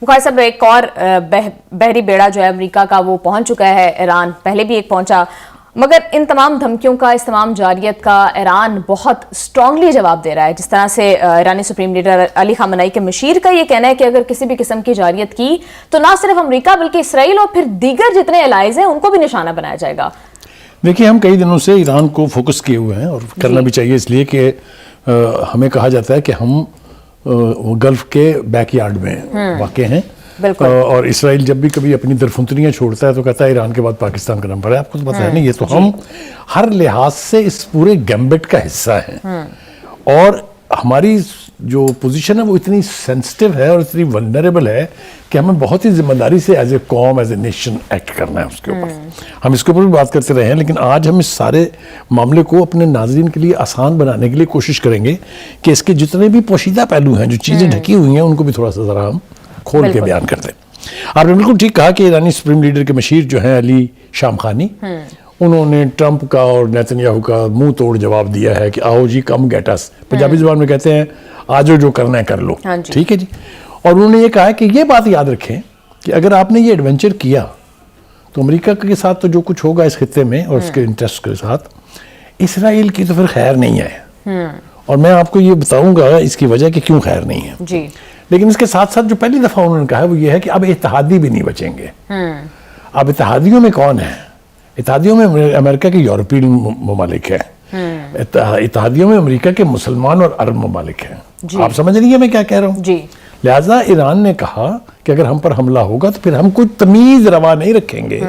बुखारी साहब, एक और बहरी बेड़ा जो है अमेरिका का वो पहुंच चुका है ईरान, पहले भी एक पहुंचा, मगर इन तमाम धमकियों का, इस तमाम जारियत का ईरान बहुत स्ट्रांगली जवाब दे रहा है। जिस तरह से ईरानी सुप्रीम लीडर अली खामनेई के मशीर का ये कहना है कि अगर किसी भी किस्म की जारियत की तो ना सिर्फ अमेरिका बल्कि इसराइल और फिर दीगर जितने एलाइज हैं उनको भी निशाना बनाया जाएगा। देखिए, हम कई दिनों से ईरान को फोकस किए हुए हैं और करना भी चाहिए, इसलिए कि हमें कहा जाता है कि हम गल्फ के बैकयार्ड में वाक़े हैं और इसराइल जब भी कभी अपनी दरफुंतरियाँ छोड़ता है तो कहता है ईरान के बाद पाकिस्तान का नंबर है। आपको तो पता है ना, ये तो हम हर लिहाज से इस पूरे गैम्बिट का हिस्सा हैं और हमारी जो पोजीशन है वो इतनी सेंसिटिव है और इतनी वल्नरेबल है कि हमें बहुत ही जिम्मेदारी से एज ए कॉम, एज ए नेशन एक्ट करना है उसके ऊपर। हम इसके ऊपर भी बात करते रहे हैं, लेकिन आज हम इस सारे मामले को अपने नाज़रीन के लिए आसान बनाने के लिए कोशिश करेंगे कि इसके जितने भी पोशीदा पहलू हैं, जो चीज़ें ढकी हुई हैं, उनको भी थोड़ा सा ज़रा हम खोल के बयान कर दें। आपने बिल्कुल ठीक कहा कि ईरानी सुप्रीम लीडर के मशीर जो हैं अली शामखानी, उन्होंने ट्रंप का और नेतन्याहू का मुंह तोड़ जवाब दिया है कि आओ जी, कम गेट अस। पंजाबी जुबान में कहते हैं आजो जो करना है कर लो। ठीक है जी। और उन्होंने ये कहा कि ये बात याद रखें कि अगर आपने ये एडवेंचर किया तो अमेरिका के साथ तो जो कुछ होगा इस खित्ते में और उसके इंटरेस्ट के साथ, इसराइल की तो फिर खैर नहीं है। और मैं आपको ये बताऊंगा इसकी वजह कि क्यों खैर नहीं है जी। लेकिन इसके साथ साथ जो पहली दफा उन्होंने कहा है वो ये है कि अब इत्तेहादी भी नहीं बचेंगे। अब इत्तेहादियों में कौन है? इत्तेहादियों में अमेरिका के यूरोपीय ममालिक है, इत्तेहादियों में अमेरिका के मुसलमान और अरब ममालिक हैं। आप समझ रही है मैं क्या कह रहा हूँ जी। लिहाजा ईरान ने कहा कि अगर हम पर हमला होगा तो फिर हम कोई तमीज रवा नहीं रखेंगे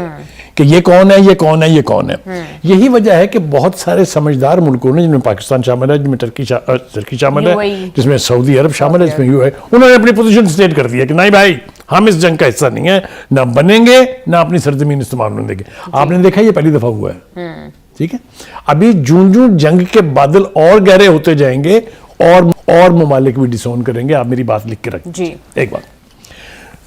कि ये कौन है, ये कौन है, ये कौन है। यही वजह है कि बहुत सारे समझदार मुल्कों ने, जिनमें पाकिस्तान शामिल है, जिसमें टर्की शामिल है, जिसमें सऊदी अरब शामिल है, जिसमें यूएई, उन्होंने अपनी पोजीशन स्टेट कर दिया कि नहीं भाई, हम इस जंग का हिस्सा नहीं है, ना बनेंगे, ना अपनी सरजमीन इस्तेमाल होने देंगे। आपने देखा ये पहली दफा हुआ है। ठीक है, अभी जूं जूं जंग के बादल और गहरे होते जाएंगे और ममालिक भी डिसोन करेंगे। आप मेरी बात लिख के रखें जी। एक बात।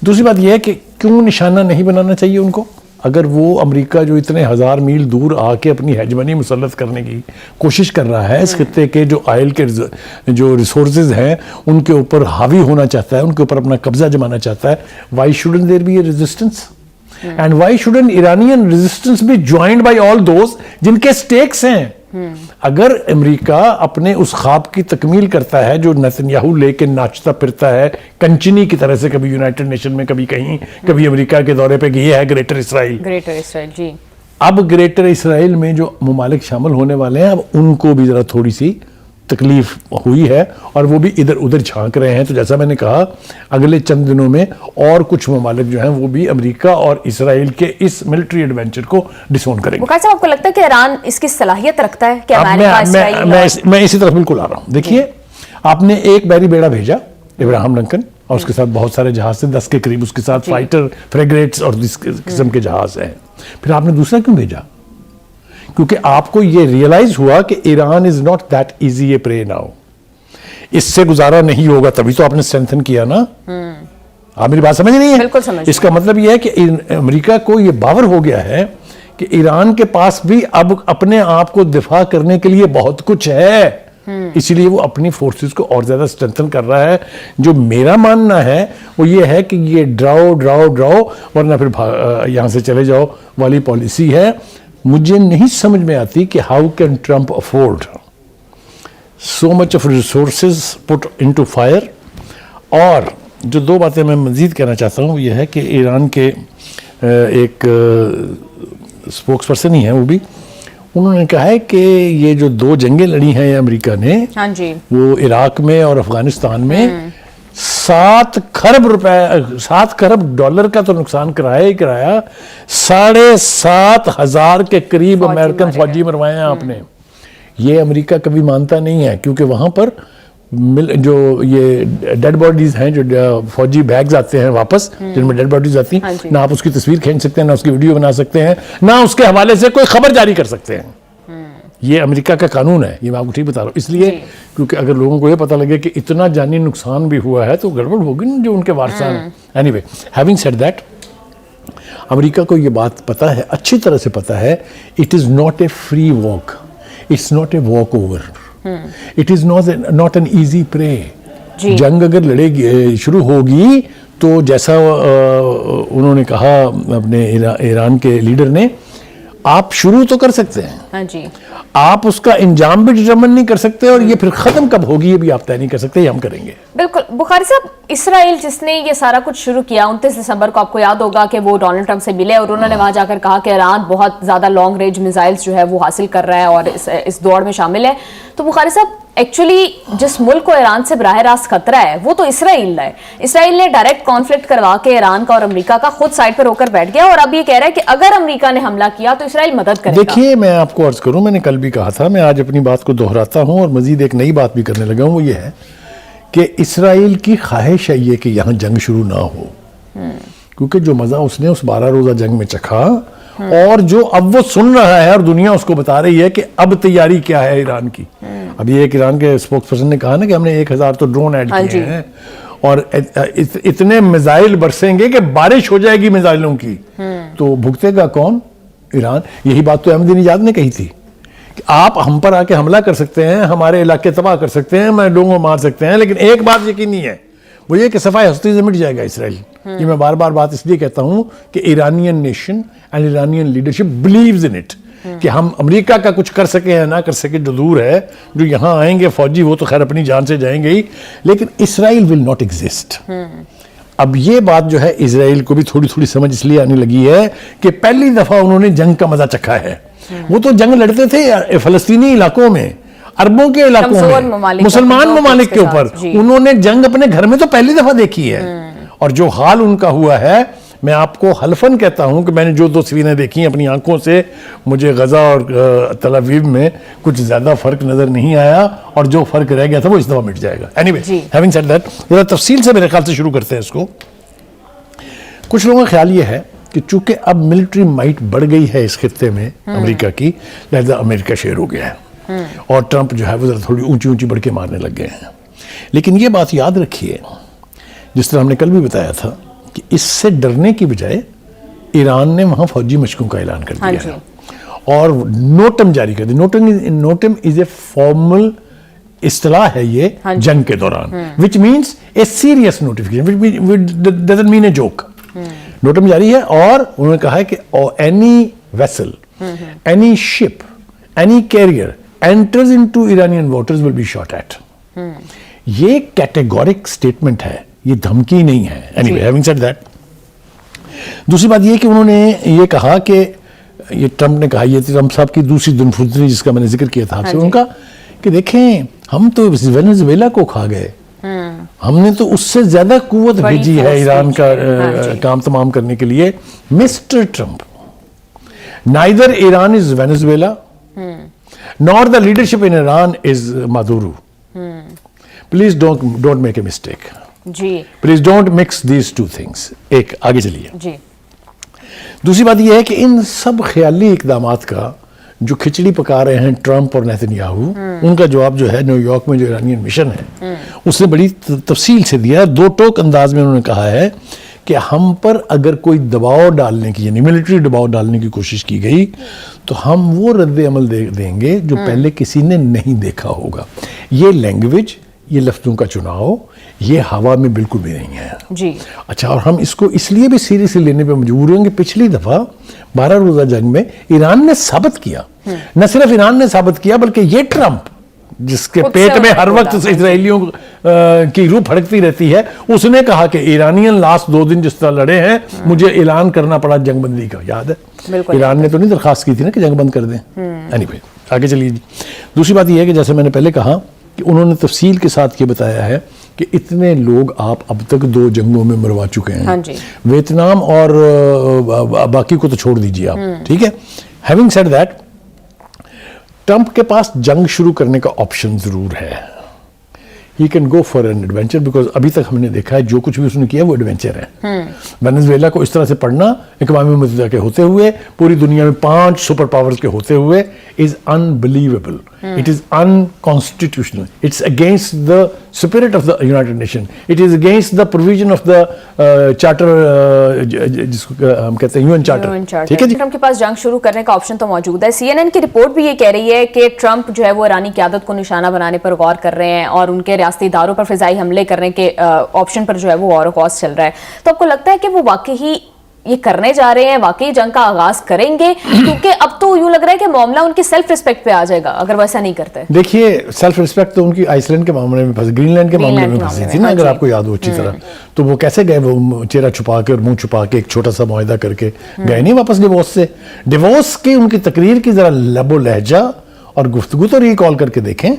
दूसरी बात यह है कि क्यों निशाना नहीं बनाना चाहिए उनको? अगर वो अमेरिका जो इतने हजार मील दूर आके अपनी हेजमनी मुसल्लत करने की कोशिश कर रहा है, इस खित्ते के जो ऑयल के जो रिसोर्सेज हैं उनके ऊपर हावी होना चाहता है, उनके ऊपर अपना कब्जा जमाना चाहता है, why shouldn't there be a resistance and why shouldn't Iranian resistance be joined by all those जिनके स्टेक्स हैं। अगर अमेरिका अपने उस ख्वाब की तकमील करता है जो नेतन्याहू लेके नाचता फिरता है कंचनी की तरह से, कभी यूनाइटेड नेशन में, कभी कहीं, कभी अमेरिका के दौरे पे गया है ग्रेटर इसराइल जी। अब ग्रेटर इसराइल में जो ममालिक शामिल होने वाले हैं, अब उनको भी जरा थोड़ी सी तकलीफ हुई है और वो भी इधर उधर झांक रहे हैं। तो जैसा मैंने कहा, अगले चंद दिनों में और कुछ ममालिक जो हैं वो भी अमेरिका और इसराइल के इस मिलिट्री एडवेंचर को डिसोन करेंगे। बुखारी साहब, आपको लगता है कि ईरान इसकी सलाहियत रखता है कि मैं इसी तरफ बिल्कुल आ रहा हूँ। देखिए, आपने एक बहरी बेड़ा भेजा इब्राहिम लिंकन और उसके साथ बहुत सारे जहाज थे, 10 के करीब, उसके साथ फाइटर, फ्रेगेट्स और इस किस्म के जहाज हैं। फिर आपने दूसरा क्यों भेजा? क्योंकि आपको ये रियलाइज हुआ कि Iran is not that easy A pray now, इससे गुजारा नहीं होगा, तभी तो आपने स्ट्रेंथन किया ना। आप मेरी बात समझ नहीं है? बिल्कुल समझ। इसका मतलब यह है कि अमेरिका को यह बावर हो गया है कि ईरान के पास भी अब अपने आप को दिफा करने के लिए बहुत कुछ है, इसीलिए वो अपनी फोर्सेस को और ज्यादा स्ट्रेंथन कर रहा है। जो मेरा मानना है वो ये है कि ये ड्राओ ड्राओ ड्राओ वरना फिर यहां से चले जाओ वाली पॉलिसी है। मुझे नहीं समझ में आती कि how can Trump afford so much of resources put into fire. और जो दो बातें मैं मजीद कहना चाहता हूँ ये है कि ईरान के एक स्पोक्स पर्सन ही है, वो भी उन्होंने कहा है कि ये जो 2 जंगें लड़ी हैं अमेरिका ने, हाँ जी, वो इराक में और अफगानिस्तान में 7 खरब डॉलर का तो नुकसान कराया ही कराया, 7,500 के करीब अमेरिकन फौजी मरवाए हैं आपने। ये अमेरिका कभी मानता नहीं है क्योंकि वहां पर जो ये डेड बॉडीज हैं, जो फौजी बैग्स आते हैं वापस, जिनमें डेड बॉडीज आती हैं, ना आप उसकी तस्वीर खींच सकते हैं, ना उसकी वीडियो बना सकते हैं, ना उसके हवाले से कोई खबर जारी कर सकते हैं। ये अमेरिका का कानून है, ये मैं आपको ठीक बता रहा हूँ। इसलिए क्योंकि अगर लोगों को ये पता लगे कि इतना जानी नुकसान भी हुआ है तो गड़बड़ होगी ना जो उनके वारसान हैं। Anyway, having said that, America को ये बात पता है, अच्छी तरह से पता है, it is not a free walk, it's not a walkover, it is not an easy prey. जंग अगर लड़ेगी शुरू होगी تو جیسا انہوں نے کہا اپنے ایران کے لیڈر نے، آپ شروع تو کر سکتے ہیں، ہاں جی، آپ اس کا انجام بھی ڈٹرمن نہیں کر سکتے، اور یہ پھر ختم کب ہوگی یہ بھی آپ طے نہیں کر سکتے، یہ ہم کریں گے۔ بالکل بخاری صاحب، اسرائیل جس نے یہ سارا کچھ شروع کیا 29 دسمبر کو، آپ کو یاد ہوگا کہ وہ ڈونلڈ ٹرمپ سے ملے اور انہوں نے وہاں جا کر کہا کہ ایران بہت زیادہ لانگ رینج میزائلز جو ہے وہ حاصل کر رہا ہے اور اس دوڑ میں شامل ہے۔ تو بخاری صاحب، ایکچولی جس ملک کو ایران سے براہ راست خطرہ ہے وہ تو اسرائیل ہے۔ اسرائیل نے ڈائریکٹ کانفلکٹ کروا کے ایران کا اور امریکہ کا خود سائڈ پر ہو کر بیٹھ گیا، اور اب یہ کہہ رہا ہے کہ اگر امریکہ نے حملہ کیا تو اسرائیل مدد کرے گا۔ دیکھیے، میں آپ کو عرض کروں، میں نے کل بھی کہا تھا، میں آج اپنی بات کو دہراتا ہوں اور مزید ایک نئی بات بھی کرنے لگا ہوں، وہ یہ ہے کہ اسرائیل کی خواہش ہے یہ کہ یہاں جنگ شروع نہ ہو، کیونکہ جو مزہ اس نے اس 12 روزہ جنگ میں چکھا، اور جو اب وہ سن رہا ہے اور دنیا اس کو بتا رہی ہے کہ اب تیاری کیا ہے ایران کی۔ ابھی ایک ایران کے اسپوکس پرسن نے کہا نا کہ ہم نے 1000 تو ڈرون ایڈ کیے ہیں، اور اتنے میزائل برسیں گے کہ بارش ہو جائے گی میزائلوں کی، تو بھگتے گا کون؟ ایران۔ یہی بات تو احمدی نژاد نے کہی تھی کہ آپ ہم پر آ کے حملہ کر سکتے ہیں، ہمارے علاقے تباہ کر سکتے ہیں، میں لوگوں کو مار سکتے ہیں، لیکن ایک بات یقینی ہے، وہ یہ کہ صفائے ہستی سے مٹ جائے گا اسرائیل۔ یہ میں بار بار بات اس لیے کہتا ہوں کہ Iranian nation and Iranian leadership believes in it, کہ ہم امریکہ کا کچھ کر سکے یا نہ کر سکے، جو دور ہے، جو یہاں آئیں گے فوجی وہ تو خیر اپنی جان سے جائیں گے ہی، لیکن اسرائیل ول ناٹ ایگزسٹ۔ اب یہ بات جو ہے اسرائیل کو بھی تھوڑی تھوڑی سمجھ اس لیے آنے لگی ہے کہ پہلی دفعہ انہوں نے جنگ کا مزہ چکھا ہے۔ وہ تو جنگ لڑتے تھے فلسطینی علاقوں میں، عربوں کے علاقوں میں، مسلمان ممالک کے اوپر، انہوں نے جنگ اپنے گھر میں تو پہلی دفعہ دیکھی ہے، اور جو حال ان کا ہوا ہے، میں آپ کو حلفاً کہتا ہوں کہ میں نے جو 2 تصویریں دیکھی اپنی آنکھوں سے، مجھے غزہ اور تل ابیب میں کچھ زیادہ فرق نظر نہیں آیا، اور جو فرق رہ گیا تھا وہ اس دفعہ مٹ جائے گا۔ Anyway, having said that, ذرا تفصیل سے میرے خیال سے شروع کرتے ہیں اس کو۔ کچھ لوگوں کا خیال یہ ہے کہ چونکہ اب ملٹری مائٹ بڑھ گئی ہے اس خطے میں امریکہ کی، لہذا امریکہ شیر ہو گیا ہے، اور ٹرمپ جو ہے وہ ذرا تھوڑی اونچی اونچی بڑھ کے مارنے لگ گئے ہیں۔ لیکن یہ بات یاد رکھیے، جس طرح ہم نے کل بھی بتایا تھا، کہ اس سے ڈرنے کی بجائے ایران نے وہاں فوجی مشقوں کا اعلان کر دیا ہے، اور نوٹم جاری کر دی۔ نوٹم از اے فارمل اصطلاح ہے یہ جنگ کے دوران، which means a serious notification, which doesn't mean a joke۔ نوٹم جاری ہے، اور انہوں نے کہا ہے کہ any vessel, any ship, any carrier enters into Iranian waters will be shot at۔ یہ کیٹیگورک سٹیٹمنٹ ہے، یہ دھمکی نہیں ہے۔ anyway, having said that، دوسری بات یہ کہ انہوں نے یہ کہا کہ یہ ٹرمپ نے کہا، یہ ٹرمپ صاحب کی دوسری دنفردری جس کا میں نے ذکر کیا تھا آپ سے، ان کا کہ دیکھیں ہم تو وینزویلا کو کھا گئے، ہم نے تو اس سے زیادہ قوت بھیجی ہے ایران کا کام تمام کرنے کے لیے۔ Mister Trump, neither Iran is Venezuela nor the leadership in Iran is Maduro۔ Please don't make a mistake۔ جی، Please don't mix these two things۔ ایک آگے چلیے۔ جی، دوسری بات یہ ہے کہ ان سب خیالی اقدامات کا جو کھچڑی پکا رہے ہیں ٹرمپ اور نیتن یاہو، ان کا جواب جو ہے نیو یارک میں جو ایرانین مشن ہے اس نے بڑی تفصیل سے دیا۔ 2 ٹوک انداز میں انہوں نے کہا ہے کہ ہم پر اگر کوئی دباؤ ڈالنے کی، یعنی ملٹری دباؤ ڈالنے کی کوشش کی گئی تو ہم وہ رد عمل دیں گے جو پہلے کسی نے نہیں دیکھا ہوگا۔ یہ لینگویج، یہ لفظوں کا چناؤ، یہ ہوا میں بالکل بھی نہیں ہے۔ جی، اچھا، اور ہم اس کو اس لیے بھی سیریسلی لینے پہ مجبور ہوں کہ پچھلی دفعہ 12 روزہ جنگ میں ایران نے ثابت کیا، نہ صرف ایران نے ثابت کیا بلکہ یہ ٹرمپ جس کے پیٹ میں ہر وقت اسرائیلیوں کی روح پھڑکتی رہتی ہے، اس نے کہا کہ ایرانین لاسٹ 2 دن جس طرح لڑے ہیں، مجھے اعلان کرنا پڑا جنگ بندی کا، یاد ہے؟ ایران نے تو نہیں درخواست کی تھی نا کہ جنگ بند کر دیں۔ anyway، آگے چلیے جی۔ دوسری بات یہ ہے کہ جیسے میں نے پہلے کہا کہ انہوں نے تفصیل کے ساتھ یہ بتایا ہے کہ اتنے لوگ آپ اب تک 2 جنگوں میں مروا چکے ہیں، ویتنام اور باقی کو تو چھوڑ دیجیے آپ، ٹھیک ہے۔ ہیونگ سیڈ دیٹ، ٹرمپ کے پاس جنگ شروع کرنے کا آپشن ضرور ہے۔ He can go for an adventure, because ابھی تک ہم نے دیکھا ہے جو کچھ بھی اس نے کیا وہ ایڈونچر ہے۔ وینزویلا کو اس طرح سے پڑھنا اقوام متحدہ کے ہوتے ہوئے، پوری دنیا میں 5 سپر پاورز کے ہوتے ہوئے، is unbelievable, it is unconstitutional, it's against the spirit of the United Nations. It is against the provision of the charter, जिसको हम कहते हैं UN charter. ठीक है जी. ट्रंप के पास जंग शुरू करने का ऑप्शन तो मौजूद है. CNN की रिपोर्ट भी ये कह रही है कि ट्रंप जो है वो ईरानी क़यादत को निशाना बनाने पर गौर कर रहे हैं और उनके रियासती इदारों पर फिजाई हमले करने के ऑप्शन पर जो है वो और कॉस्ट चल रहा है. तो आपको लगता है कि वो वाकई ये करने जा रहे हैं, वाकई जंग का आगाज करेंगे? क्योंकि अब तो यूं लग रहा है कि मामला उनकी सेल्फ रिस्पेक्ट पे आ जाएगा अगर वैसा नहीं करते. देखिए, सेल्फ रिस्पेक्ट तो उनकी आइसलैंड के मामले में फंसी, ग्रीनलैंड के मामले में फंसी थी ना, अगर आपको याद हो अच्छी तरह. तो वो कैसे गए, वो चेहरा छुपा के और मुंह छुपा के एक छोटा सा मुआहदा करके गए नहीं वापस डिवोर्स से. डिवोर्स की उनकी तकरीर की जरा लबो लहजा और गुफ्तगू तो रिकॉल करके देखें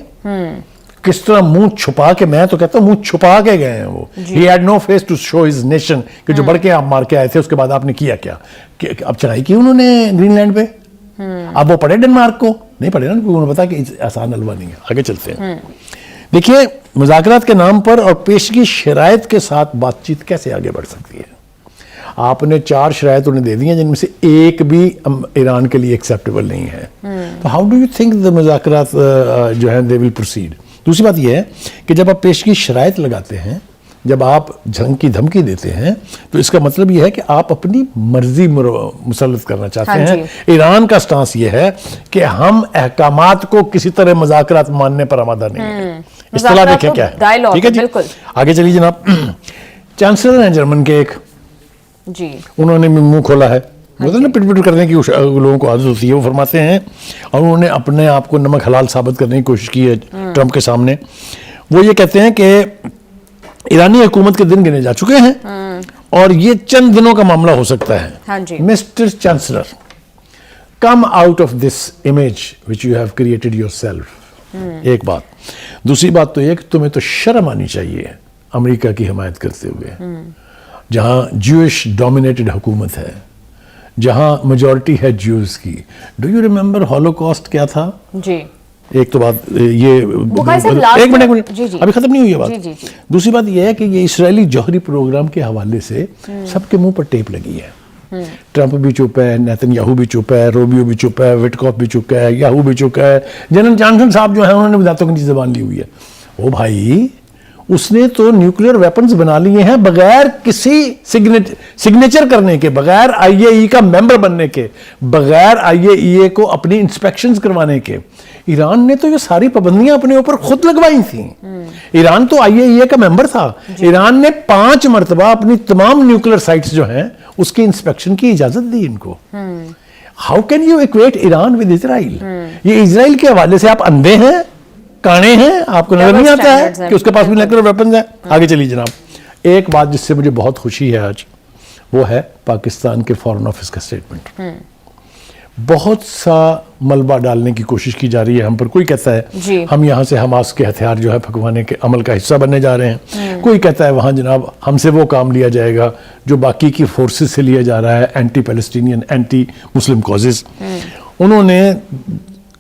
किस तरह मुंह छुपा के, मैं तो कहता हूँ मुंह छुपा के गए हैं वो. He had no face to show his nation कि जो बढ़ के आप मार के आए थे उसके बाद आपने किया क्या. अब चढ़ाई की उन्होंने ग्रीनलैंड पे. अब वो पढ़े डेनमार्क को नहीं पढ़े ना, क्योंकि उन्होंने पता कि आसान हलवा नहीं है. आगे चलते हैं. देखिए, मुज़ाकरात के नाम पर और पेशगी शराइत के साथ बातचीत कैसे आगे बढ़ सकती है. आपने 4 शराइत उन्हें दे दी हैं जिनमें से एक भी ईरान के लिए एक्सेप्टेबल नहीं है. तो how do you think the मुज़ाकरात जो है दे विल प्रोसीड. दूसरी बात यह है कि जब आप पेशगी शराइत लगाते हैं, जब आप जंग की धमकी देते हैं, तो इसका मतलब यह है कि आप अपनी मर्जी मुसल्लत करना चाहते हैं. ईरान का स्टांस यह है कि हम अहकामात को किसी तरह मुज़ाकरात मानने पर आमादा नहीं है. इस तरह देखें क्या है. ठीक है जी, आगे चलिए जनाब. चांसलर हैं जर्मन के एक जी, उन्होंने मुंह खोला है. मतलब ना पिट पिट करने की लोगों को आदत होती है. वो फरमाते हैं, और उन्होंने अपने आप को नमक हलाल साबित करने की कोशिश की है ट्रंप के सामने. वो ये कहते हैं कि ईरानी हुकूमत के दिन गिने जा चुके हैं और ये चंद दिनों का मामला हो सकता है. हाँ जी. Mister chancellor, come out of this image which you have created yourself. एक बात. दूसरी बात तो ये कि तुम्हें तो शर्म आनी चाहिए अमेरिका की हिमायत करते हुए, जहां ज्यूइश डोमिनेटेड हुकूमत है, जहां मेजॉरिटी है ज्यूज की. डू यू रिमेंबर हॉलोकॉस्ट क्या था जी. एक तो बात ये, एक मिनट अभी खत्म नहीं हुई है बात. दूसरी बात यह है कि ये इस्राएली जौहरी प्रोग्राम के हवाले से सबके मुंह पर टेप लगी है. ट्रंप भी चुप है, नेतन्याहू भी चुप है, रूबियो भी चुप है, विटकॉफ भी चुप है, याहू भी चुप है, जनरल जॉनसन साहब जो है उन्होंने भी दांतों की नीचे जबान ली हुई है. ओ भाई, उसने तो न्यूक्लियर वेपन्स बना लिए हैं बगैर किसी सिग्नेचर करने के, बगैर आईएई का मेंबर बनने के, बगैर आईएईए को अपनी इंस्पेक्शंस करवाने के. ईरान ने तो ये सारी पाबंदियां अपने ऊपर खुद लगवाई थी. ईरान तो आईएईए का मेंबर था. ईरान ने 5 मरतबा अपनी तमाम न्यूक्लियर साइट्स जो हैं उसकी इंस्पेक्शन की इजाजत दी इनको. How can you equate Iran with Israel. ये इजराइल के हवाले से आप अंधे हैं, काने हैं, आपको नजर नहीं आता है कि उसके पास भी न्यूक्लियर वेपन्स हैं. आगे चलिए जनाब. एक बात जिससे मुझे बहुत खुशी है आज, वो है पाकिस्तान के फॉरेन ऑफिस का स्टेटमेंट. बहुत सा मलबा डालने की कोशिश की जा रही है हम पर. कोई कहता है हम यहाँ से हमास के हथियार जो है फकवाने के अमल का हिस्सा बनने जा रहे हैं. कोई कहता है वहाँ जनाब हमसे वो काम लिया जाएगा जो बाकी की फोर्सेस से लिया जा रहा है, anti Palestinian, anti Muslim causes. उन्होंने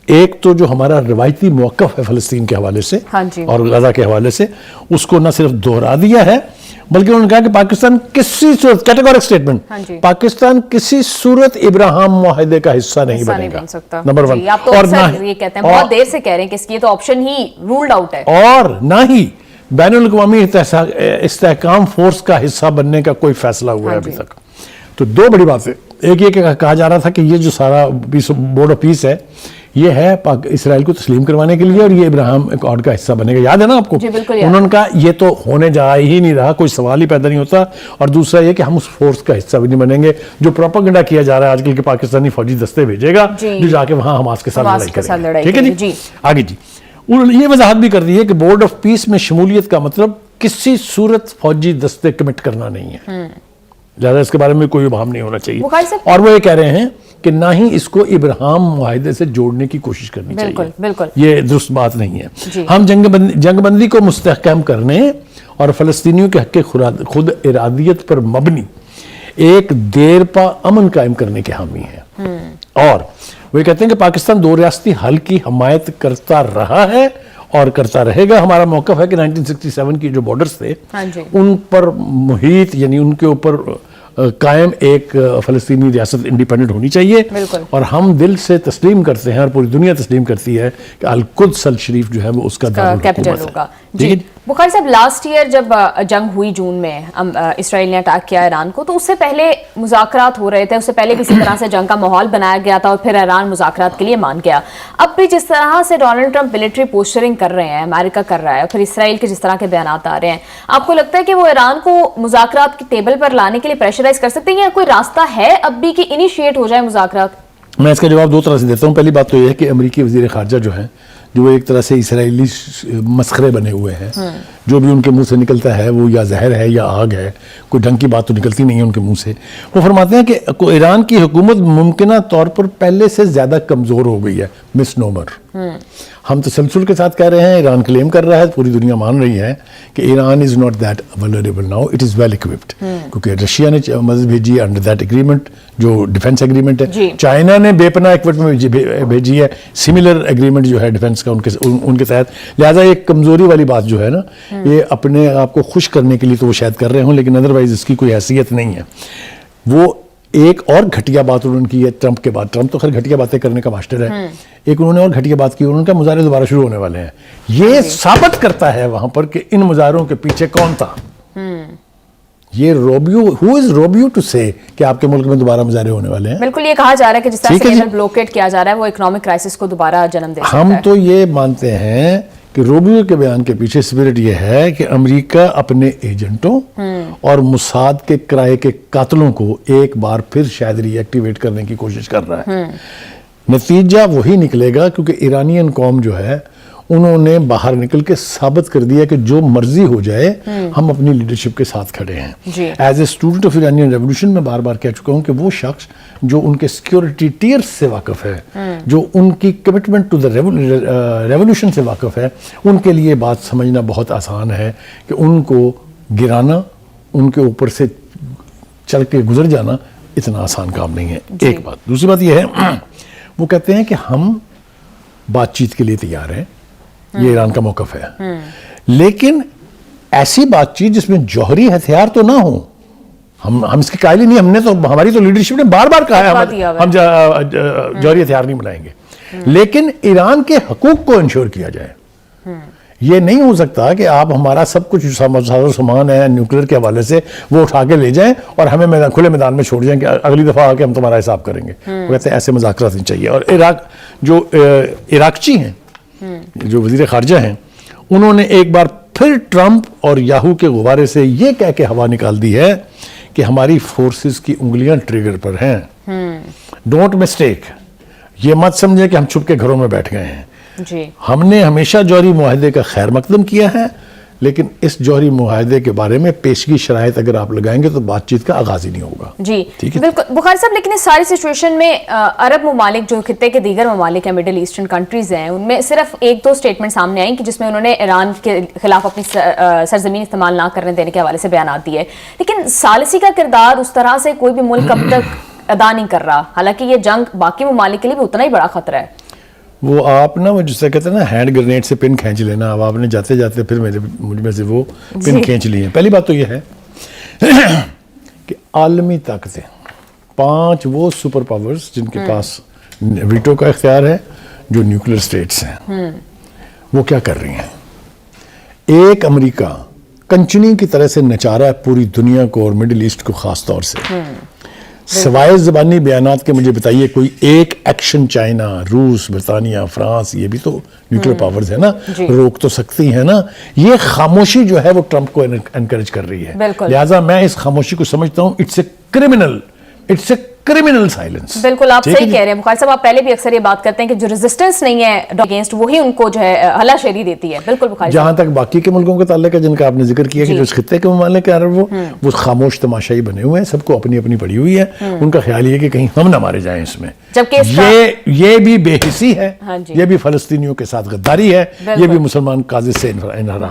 एक तो जो हमारा रिवायती मौक़िफ़ है फ़लस्तीन के हवाले से और गज़ा के हवाले से, उसको न सिर्फ दोहरा दिया है बल्कि उन्होंने कहा कि पाकिस्तान किसी सूरत, कैटेगोरिक स्टेटमेंट, पाकिस्तान किसी सूरत इब्राहिम मुआहदे का हिस्सा नहीं बनेगा. नंबर 1. तो और ना ये कहते हैं, बहुत देर से कह रहे हैं कि इसकी तो ऑप्शन ही रूल्ड आउट है, और ना ही बैनुल-अक़वामी इस्तेहकाम फोर्स का हिस्सा बनने का कोई फैसला हुआ है अभी तक. तो 2 बड़ी बातें. एक ये कहा जा रहा था कि ये जो सारा बोर्ड ऑफ पीस है ये है इसराइल को तस्लीम करवाने के लिए और ये इब्राहिम अकॉर्ड का हिस्सा बनेगा. याद है ना आपको. उन्होंने कहा ये तो होने जा ही नहीं रहा, कोई सवाल ही पैदा नहीं होता. और दूसरा ये कि हम उस फोर्स का हिस्सा भी नहीं बनेंगे जो प्रोपेगेंडा किया जा रहा है आजकल के पाकिस्तानी फौजी दस्ते भेजेगा जो जाके वहां हमास के साथ लड़ाई करेंगे. ठीक है जी. आगे जी. ये वजाहत भी कर दी है कि बोर्ड ऑफ पीस में शमूलियत का मतलब किसी सूरत फौजी दस्ते कमिट करना नहीं है. ज़्यादा इसके बारे में कोई इबाहम नहीं होना चाहिए. और वो ये कह रहे हैं कि ना ही इसको इब्राहिम मुआहदे से जोड़ने की कोशिश करनी चाहिए. बिल्कुल. ये दुरुस्त बात नहीं है. हम जंगबंदी को मुस्तहकम करने और फ़लस्तीनियों के हक़ खुद इरादियत पर मबनी एक देरपा अमन कायम करने के हामी हैं. और वो कहते हैं कि पाकिस्तान 2 रियासती हल की हमायत करता रहा है और करता रहेगा. हमारा मौक़िफ़ है कि 1967 की जो बॉर्डर्स थे उन पर मुहित यानी उनके ऊपर कायम एक फ़लस्तीनी रियासत इंडिपेंडेंट होनी चाहिए. और हम दिल से तस्लीम करते हैं और पूरी दुनिया तस्लीम करती है कि अल-कुद्स अल-शरीफ जो है वो उसका कैपिटल होगा. جی بخاری صاحب، لاسٹ ایئر جب جنگ ہوئی جون میں اسرائیل نے اٹیک کیا ایران کو، تو اس سے پہلے مذاکرات ہو رہے تھے، اس سے پہلے بھی اسی طرح سے جنگ کا ماحول بنایا گیا تھا اور پھر ایران مذاکرات کے لیے مان گیا. اب بھی جس طرح سے ڈونلڈ ٹرمپ ملٹری پوسچرنگ کر رہے ہیں، امریکہ کر رہا ہے، اور پھر اسرائیل کے جس طرح کے بیانات آ رہے ہیں، آپ کو لگتا ہے کہ وہ ایران کو مذاکرات کی ٹیبل پر لانے کے لیے پریشرائز کر سکتے ہیں، یا کوئی راستہ ہے اب بھی کہ انیشیٹ ہو جائے مذاکرات؟ میں اس کا جواب دو طرح سے دیتا ہوں. پہلی بات تو یہ ہے کہ امریکی وزیر خارجہ جو ہیں، جو ایک طرح سے اسرائیلی مسخرے بنے ہوئے ہیں، جو بھی ان کے منہ سے نکلتا ہے وہ یا زہر ہے یا آگ ہے، کوئی ڈھنگ کی بات تو نکلتی نہیں ہے ان کے منہ سے. وہ فرماتے ہیں کہ ایران کی حکومت ممکنہ طور پر پہلے سے زیادہ کمزور ہو گئی ہے. مس نومر ہم تسلسل کے ساتھ کہہ رہے ہیں، ایران کلیم کر رہا ہے، پوری دنیا مان رہی ہے کہ Iran is not that vulnerable now, it is well equipped. کیونکہ رشیا نے مدد بھیجی انڈر دیٹ ایگریمنٹ، جو ڈیفنس ایگریمنٹ ہے. چائنا نے بے پناہ اکوپمنٹ بھیجی ہے، سملر ایگریمنٹ جو ہے ڈیفنس کا ان کے تحت. لہٰذا ایک کمزوری والی بات جو ہے نا، یہ اپنے آپ کو خوش کرنے کے لیے تو وہ شاید کر رہے ہوں، لیکن ادروائز اس کی کوئی حیثیت نہیں ہے. وہ ایک اور گھٹیا بات انہوں نے کی ہے ٹرمپ کے بعد. ٹرمپ تو خیر گھٹیا باتیں کرنے کا ماسٹر ہے. ایک انہوں نے اور گھٹیا بات کی، انہوں نے کہا مظاہرے دوبارہ شروع ہونے والے ہیں. یہ ثابت کرتا ہے وہاں پر کہ ان مظاہروں کے پیچھے کون تھا. یہ Rubio, who is Rubio to say کہ آپ کے ملک میں دوبارہ مظاہرے ہونے والے ہیں. بالکل یہ کہا جا رہا ہے کہ جس طرح سے نیول بلوکیٹ کیا جا رہا ہے وہ اکنامک کرائسس کو دوبارہ جنم دے سکتا ہے. ہم تو یہ مانتے ہیں کہ روبیو کے بیان کے پیچھے اسپرٹ یہ ہے کہ امریکہ اپنے ایجنٹوں اور موساد کے کرائے کے قاتلوں کو ایک بار پھر شاید ری ایکٹیویٹ کرنے کی کوشش کر رہا ہے. نتیجہ وہی نکلے گا، کیونکہ ایرانین قوم جو ہے انہوں نے باہر نکل کے ثابت کر دیا کہ جو مرضی ہو جائے ہم اپنی لیڈرشپ کے ساتھ کھڑے ہیں. As a student of Iranian revolution میں بار بار کہہ چکا ہوں کہ وہ شخص جو ان کے سیکیورٹی ٹیئرز سے واقف ہے، جو ان کی کمٹمنٹ ٹو دا ریولوشن سے واقف ہے، ان کے لیے بات سمجھنا بہت آسان ہے کہ ان کو گرانا، ان کے اوپر سے چل کے گزر جانا اتنا آسان کام نہیں ہے. ایک بات. دوسری بات یہ ہے، وہ کہتے ہیں کہ ہم بات چیت کے لیے تیار ہیں، یہ ایران کا موقف ہے، لیکن ایسی بات چیت جس میں جوہری ہتھیار تو نہ ہو. ہم اس کے قائل ہی نہیں. ہم نے تو، ہماری تو لیڈرشپ نے بار بار کہا ہے ہم جوہری ہتھیار نہیں بنائیں گے، لیکن ایران کے حقوق کو انشور کیا جائے. یہ نہیں ہو سکتا کہ آپ ہمارا سب کچھ سامان ہے نیوکلیر کے حوالے سے وہ اٹھا کے لے جائیں اور ہمیں کھلے میدان میں چھوڑ جائیں کہ اگلی دفعہ آ کے ہم تمہارا حساب کریں گے. وہ کہتے ہیں ایسے مذاکرات نہیں چاہیے. اور جو عراقچی ہیں، جو وزیر خارجہ ہیں، انہوں نے ایک بار پھر ٹرمپ اور یاہو کے غبارے سے یہ کہہ کے ہوا نکال دی ہے کہ ہماری فورسز کی انگلیاں ٹریگر پر ہیں. ڈونٹ مسٹیک، یہ مت سمجھے کہ ہم چھپ کے گھروں میں بیٹھ گئے ہیں. ہم نے ہمیشہ جوہری معاہدے کا خیر مقدم کیا ہے، لیکن اس جوہری معاہدے کے بارے میں پیشگی شرائط اگر آپ لگائیں گے تو بات چیت کا آغاز ہی نہیں ہوگا. جی بالکل بخاری صاحب، لیکن اس ساری سچویشن میں عرب ممالک، جو خطے کے دیگر ممالک ہیں، مڈل ایسٹرن کنٹریز ہیں، ان میں صرف ایک دو سٹیٹمنٹ سامنے آئیں کہ جس میں انہوں نے ایران کے خلاف اپنی سرزمین استعمال نہ کرنے دینے کے حوالے سے بیانات دیے. لیکن ثالثی کا کردار اس طرح سے کوئی بھی ملک اب تک ادا نہیں کر رہا، حالانکہ یہ جنگ باقی ممالک کے لیے بھی اتنا ہی بڑا خطرہ ہے. وہ آپ نا، وہ جس سے کہتے ہیں نا ہینڈ گرنیڈ سے پن کھینچ لینا. اب آپ نے جاتے جاتے پھر مجھ میں سے وہ پن کھینچ لی ہیں. پہلی بات تو یہ ہے کہ عالمی طاقتیں، 5 وہ سپر پاورز جن کے پاس ویٹو کا اختیار ہے، جو نیوکلیر اسٹیٹس ہیں، وہ کیا کر رہی ہیں. ایک امریکہ کنچنی کی طرح سے نچا رہا ہے پوری دنیا کو اور مڈل ایسٹ کو خاص طور سے. سوائے زبانی بیانات کے مجھے بتائیے کوئی ایک ایکشن چائنا، روس، برطانیہ، فرانس، یہ بھی تو نیوکلیر پاورز ہے نا، روک تو سکتی ہے نا. یہ خاموشی جو ہے وہ ٹرمپ کو انکریج کر رہی ہے. لہٰذا میں اس خاموشی کو سمجھتا ہوں اٹس اے کرمنل سائلنس. بالکل آپ صحیح کہہ رہے ہیں بخاری صاحب. آپ پہلے بھی اکثر یہ بات کرتے ہیں کہ جو ریزسٹنس نہیں ہے اگینسٹ، وہی ان کو جو ہے ہلا شیری دیتی ہے. بالکل بخاری. جہاں تک باقی کے ملکوں کا تعلق ہے جن کا آپ نے ذکر کیا کہ جو اس خطے کے ممالک ہیں عرب، وہ خاموش تماشائی بنے ہوئے ہیں، سب کو اپنی اپنی پڑی ہوئی ہے. ان کا خیال یہ کہ کہیں ہم نہ مارے جائیں اس میں. جبکہ یہ بھی بے حسی ہے، یہ بھی فلسطینیوں کے ساتھ غداری ہے، یہ بھی مسلمان قاضی سے انحراف